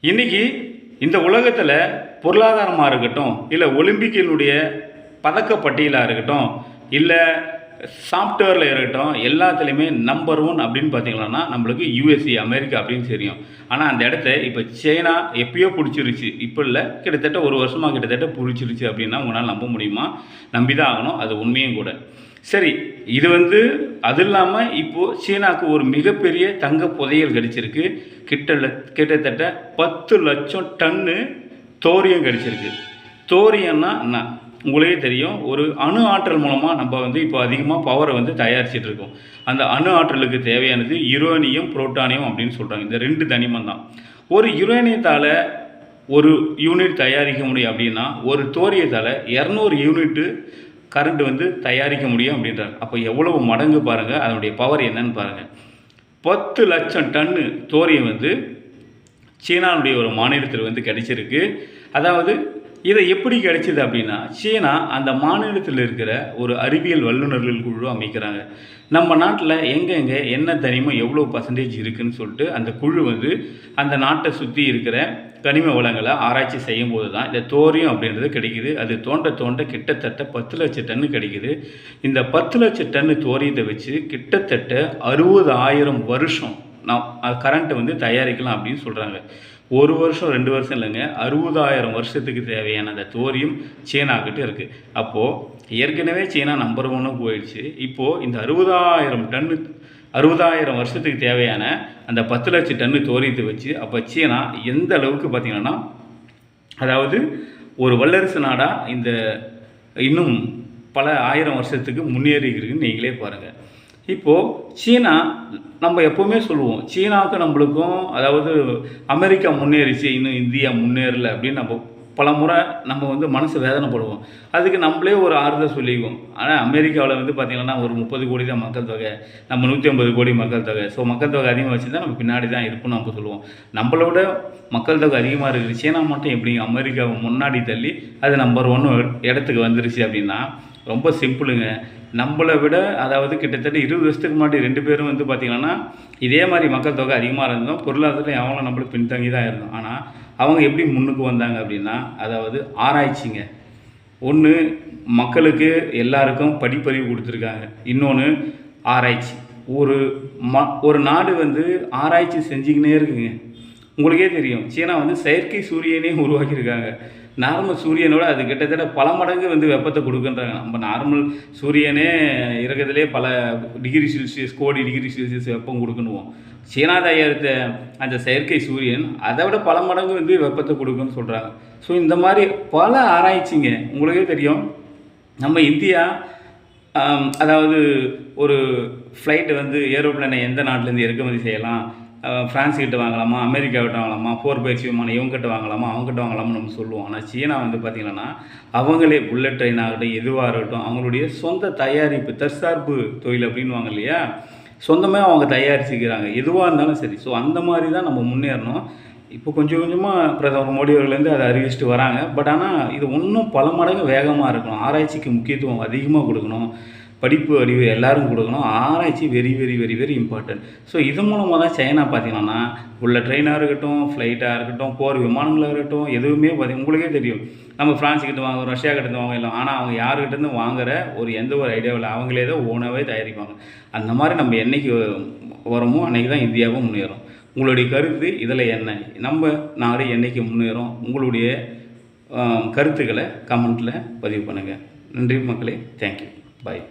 இன்றைக்கி இந்த உலகத்தில் பொருளாதாரமாக இருக்கட்டும், இல்லை ஒலிம்பிக்கினுடைய பதக்கப்பட்டியலாக இருக்கட்டும், இல்லை சாஃப்ட்வேரில் இருக்கட்டும், எல்லாத்துலேயுமே நம்பர் 1 அப்படின்னு பார்த்தீங்கன்னா நம்மளுக்கு யூஎஸ்ஏ, அமெரிக்கா அப்படின்னு தெரியும். ஆனால் அந்த இடத்த இப்போ சைனா எப்பயோ பிடிச்சிருச்சு. இப்போ இல்லை, கிட்டத்தட்ட ஒரு வருஷமாக கிட்டத்தட்ட பிடிச்சிருச்சு அப்படின்னா உங்களால் நம்ப முடியுமா? நம்பி தான் ஆகணும். அது உண்மையும் கூட. சரி, இது அது இல்லாமல் இப்போது சீனாவுக்கு ஒரு மிகப்பெரிய தங்க புதையல் கிடச்சிருக்கு. கிட்டத்தட்ட 10 லட்சம் டன்னு தோரியம் கிடச்சிருக்கு. தோரியம்னா என்ன? உங்களுக்கே தெரியும். ஒரு அணு ஆற்றல் மூலமாக நம்ம இப்போ அதிகமாக பவரை தயாரிச்சிட்டு இருக்கோம். அந்த அணு ஆற்றலுக்கு தேவையானது யுரேனியம், புரோட்டானியம் அப்படின்னு சொல்கிறாங்க. இந்த 2 தனிமம் தான். ஒரு யுரேனியத்தால் ஒரு யூனிட் தயாரிக்க முடியும் அப்படின்னா, ஒரு தோரியத்தால் 200 யூனிட்டு கரண்ட் தயாரிக்க முடியும் அப்படின்றாங்க. அப்போ எவ்வளவு மடங்கு பாருங்கள், அதனுடைய பவர் என்னன்னு பாருங்கள். 10 லட்சம் டன்னு தோரியம் சீனாவுடைய ஒரு மாநிலத்தில் கிடைச்சிருக்கு. அதாவது இதை எப்படி கிடைச்சிது அப்படின்னா, சீனா அந்த மாநிலத்தில் இருக்கிற ஒரு அறிவியல் வல்லுநர்கள் குழு அமைக்கிறாங்க. நம்ம நாட்டில் எங்கெங்கே என்ன தனிமம் எவ்வளோ பர்சன்டேஜ் இருக்குதுன்னு சொல்லிட்டு அந்த குழு அந்த நாட்டை சுற்றி இருக்கிற கனிம வளங்களை ஆராய்ச்சி செய்யும் போது தான் இந்த தோரியம் அப்படின்றது கிடைக்குது. அது தோண்ட கிட்டத்தட்ட 10 லட்சம் டன்னு கிடைக்குது. இந்த 10 லட்சம் டன்னு தோரியத்தை வச்சு கிட்டத்தட்ட 60,000 வருஷம் கரண்ட்டை தயாரிக்கலாம் அப்படின்னு சொல்கிறாங்க. 1 வருஷம் 2 வருஷம் இல்லைங்க, 60,000 வருஷத்துக்கு தேவையான அந்த தோரியம் சீனாக்கிட்ட இருக்குது. அப்போது ஏற்கனவே சீனா நம்பர் 1 போயிடுச்சு. இப்போது இந்த 60,000 வருஷத்துக்கு தேவையான அந்த 10 லட்சம் டன்னு தோரியத்தை வச்சு அப்போ சீனா எந்த அளவுக்கு பார்த்திங்கன்னா, அதாவது ஒரு வல்லரசு நாடாக இந்த இன்னும் பல ஆயிரம் வருஷத்துக்கு முன்னேறிக்கிறதுன்னு நீங்களே பாருங்கள். இப்போது சீனா, நம்ம எப்போவுமே சொல்லுவோம், சீனாவுக்கும் நம்மளுக்கும், அதாவது அமெரிக்கா முன்னேறிச்சு, இன்னும் இந்தியா முன்னேறலை அப்படின்னு நம்ம பல முறை நம்ம மனசு வேதனைப்படுவோம். அதுக்கு நம்மளே ஒரு ஆறுதல் சொல்லிக்குவோம். ஆனால் அமெரிக்காவில் பார்த்திங்கன்னா ஒரு 30 கோடி தான் மக்கள் தொகை, நம்ம 150 கோடி மக்கள் தொகை. ஸோ மக்கள் தொகை அதிகமாக வச்சுருந்தா நம்ம பின்னாடி தான் இருப்போம்னு நம்ம சொல்லுவோம். நம்மளோட மக்கள் தொகை அதிகமாக இருக்குது, சீனா மட்டும் எப்படி அமெரிக்காவை முன்னாடி தள்ளி அது நம்பர் 1 இடத்துக்கு வந்துருச்சு அப்படின்னா, ரொம்ப சிம்பிளுங்க. நம்மளை விட, அதாவது கிட்டத்தட்ட 20 வருஷத்துக்கு முன்னாடி 2 பேரும் பார்த்திங்கன்னா இதே மாதிரி மக்கள் தொகை அதிகமாக இருந்தோம், பொருளாதாரத்தில் அவங்களும் நம்மளுக்கு பின்தங்கி தான் இருந்தோம். ஆனால் அவங்க எப்படி முன்னுக்கு வந்தாங்க அப்படின்னா, அதாவது ஆராய்ச்சிங்க. ஒன்று, மக்களுக்கு எல்லாருக்கும் படிப்பறிவு கொடுத்துருக்காங்க. இன்னொன்று ஆராய்ச்சி. ஒரு நாடு ஆராய்ச்சி செஞ்சுக்கினே இருக்குங்க. உங்களுக்கே தெரியும், சீனா செயற்கை சூரியனே உருவாக்கியிருக்காங்க. நார்மல் சூரியனோட அது கிட்டத்தட்ட பல மடங்கு வெப்பத்தை கொடுக்குன்றாங்க. நம்ம நார்மல் சூரியனே இருக்கிறதுலே பல டிகிரி செல்சியஸ், கோடி டிகிரி செல்சியஸ் வெப்பம் கொடுக்கணுவோம். சீனா தயாரித்த அந்த செயற்கை சூரியன் அதை விட பல மடங்கு வெப்பத்தை கொடுக்குன்னு சொல்கிறாங்க. ஸோ இந்த மாதிரி பல ஆராய்ச்சிங்க. உங்களுக்கே தெரியும், நம்ம இந்தியா அதாவது ஒரு ஃப்ளைட்டு ஏரோப்ளேனை எந்த நாட்டிலேருந்து இறக்குமதி செய்யலாம், ஃப்ரான்ஸ் கிட்ட வாங்கலாமா, அமெரிக்கா கிட்ட வாங்கலாமா, 4x விமானம் இவங்ககிட்ட வாங்கலாமா, அவங்ககிட்ட வாங்கலாமா நம்ம சொல்லுவோம். ஆனால் சீனா பார்த்திங்கன்னா அவங்களே புல்லட் ட்ரெயின் ஆகட்டும், எதுவாக இருக்கட்டும், அவங்களுடைய சொந்த தயாரிப்பு, தற்சார்பு தொழில் அப்படின்வாங்க இல்லையா, சொந்தமாக அவங்க தயாரிச்சுக்கிறாங்க. எதுவாக இருந்தாலும் சரி. ஸோ அந்த மாதிரி தான் நம்ம முன்னேறணும். இப்போ கொஞ்சம் கொஞ்சமாக பிரதமர் மோடி அவர்களேருந்து அதை அறிவிச்சிட்டு வராங்க. பட் ஆனால் இது இன்னும் பல மடங்கு வேகமாக இருக்கணும். ஆராய்ச்சிக்கு முக்கியத்துவம் அதிகமாக கொடுக்கணும். படிப்பு அறிவு எல்லாரும் கொடுக்கணும். ஆராய்ச்சி very very very very important. So இது மூலமாக தான் சைனா பார்த்திங்கன்னா உள்ள ட்ரெயினாக இருக்கட்டும், ஃப்ளைட்டாக இருக்கட்டும், போர் விமானங்களாக இருக்கட்டும், எதுவுமே உங்களுக்கே தெரியும், நம்ம ஃப்ரான்ஸ் கிட்ட வாங்குவோம், ரஷ்யா கிட்டேருந்து வாங்கலாம். ஆனால் அவங்க யாருக்கிட்டேருந்து வாங்குகிற எந்த ஒரு ஐடியாவில் அவங்களே தான் ஓனாகவே தயாரிப்பாங்க. அந்த மாதிரி நம்ம என்றைக்கு வரமோ அன்றைக்கி தான் இந்தியாவும் முன்னேறும். உங்களுடைய கருத்து இதில் என்ன? நம்ம நாடு என்றைக்கு முன்னேறும்? உங்களுடைய கருத்துக்களை கமெண்ட்டில் பதிவு பண்ணுங்கள். நன்றி மக்களே. தேங்க்யூ. பாய்.